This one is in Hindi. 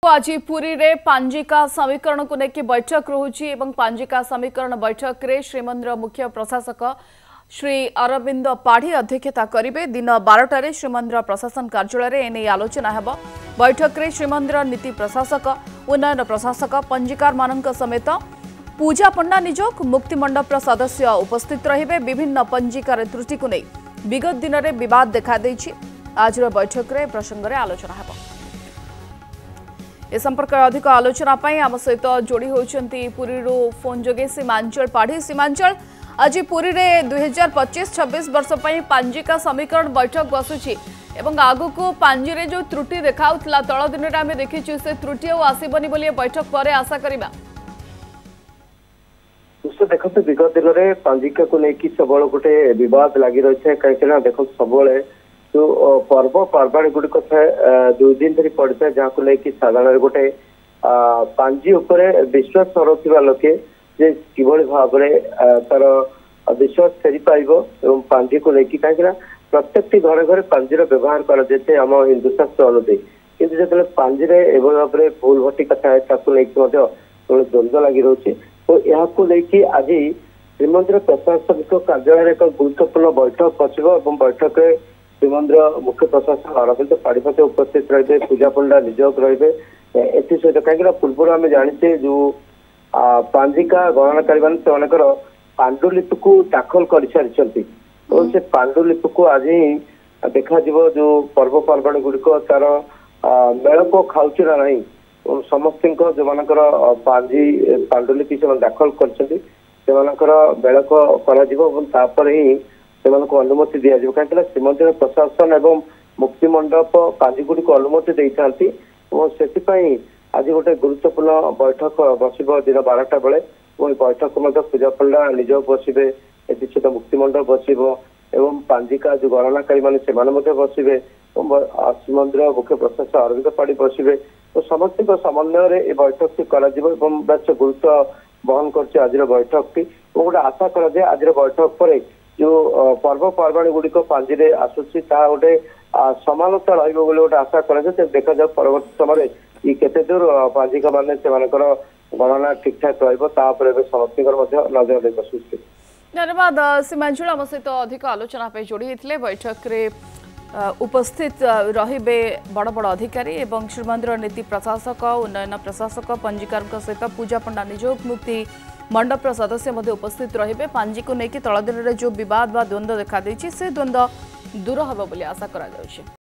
आज पुरी रे पांजिका समीकरण को लेकिन बैठक रोची एवं पांजिका समीकरण बैठक रे श्रीमंदिर मुख्य प्रशासक श्री अरविंद पाढ़ी अध्यक्षता करेंगे। दिन 12टार श्रीमंदिर प्रशासन कार्यालय एने आलोचना हेब। बैठक रे श्रीमंदिर नीति प्रशासक उन्नयन प्रशासक पंजीकार मानक समेत पूजा पंडा निजोग मुक्तिमंडपर सदस्य उपस्थित रहिबे। विभिन्न पंजिकार त्रुटि को नहीं विगत दिन में विवाद देखा देछि। आज बैठक रे प्रसंग रे आलोचना हेब। ए संपर्क अधिक आलोचना आम सहित जोड़ी होती पुरी फोन जोगे सीमांचल पाढ़ी। सीमांचल आज पुरी रे 2025-26 वर्ष पांजिका समीकरण बैठक बसुची एवं आगु को पांजी रे जो त्रुटि देखाउतला तळ दिन रे आमे देखिछु से त्रुटि और आसीबनी बोली बैठक पर आशा करिबा। देखते विगत दिन में पांजिका को लेकिन सब गोटे विवाद लगी रही है कहीं देख सब जो पर्व पर्वाणी गुड़िक दुई दिन धरी पड़ था जहाँ को लेकिन साधारण गोटे पांजी उपरे विश्वास करुवा लोके जे किभली भाव तार विश्वास फेरी पाइब एवं पांजी को लेकिन कहीं प्रत्येक घरे घरे पांजीर व्यवहार कराए आम हिंदू शास्त्र अनुदयी किंतु जो पांजी एभली भाव में भूल भटी कथा है द्वंद्व लगी रही तो यहाँ लेकिन आज श्रीमंदिर प्रशासनिक कार्यालय एक गुरुत्वपूर्ण बैठक बस बैठक में श्रीमंदिर मुख्य प्रशासक अरविंद पाढ़ी उपस्थित रहे। पूजा पंडा निजोग रहे। एसहित कहीं पूर्व आम जाचे जो पांजिका गणनाकारी मान पांडुलिपि को दाखल कर सारी और से पांडुलिपि को आज देखा जो पर्वपर्वाणी गुड़िक तार मेल को खाऊँ ना नहीं समस्त जो मानकर पांडुलिपि से दाखल कर मेल कर ही अनुमति दि जाए कहीं श्रीमंदिर प्रशासन एवं मुक्तिमंडप पांजीगुड़ी को अनुमति देता से आज गोटे गुरुत्वपूर्ण बैठक बस दिन 12टा बेले बैठक पूजा पंडा निजोग बसवे एसहित मुक्तिमंडप बस एवं पांजिका जो गणनाकारी मैंने बसवे श्रीमंदिर मुख्य प्रशासक अरविंद पाढ़ी बसवे तो समस्त समन्वय बैठक गुरुत्व बहन कर आज बैठक टी गोटे आशा कराए आज बैठक पर जो पर्वपर्वाणी गुड़िक पांजी आसूसी गोटे समानता रोटे आशा कराए देखा जाए परवर्त समय ये केते दूर पांजिका मान से गणना ठीक ठाक रही समस्त नजर बसुच्छे। धन्यवाद सीमांचल आम सहित अधिक आलोचना जोड़ी होते। बैठक रे उपस्थित रहिबे बड़ बड़ अधिकारी एवं श्रीमंदिर नीति प्रशासक उन्नयन प्रशासक पंजीकार सहित पूजा पंडा निजोग मुक्ति मंडपर सदस्य उपस्थित रहिबे। पांजी को लेकिन तल दिन में जो विवाद व द्वंद्व देखा से द्वंद्व दूर होब बोली आशा करा जाउछि।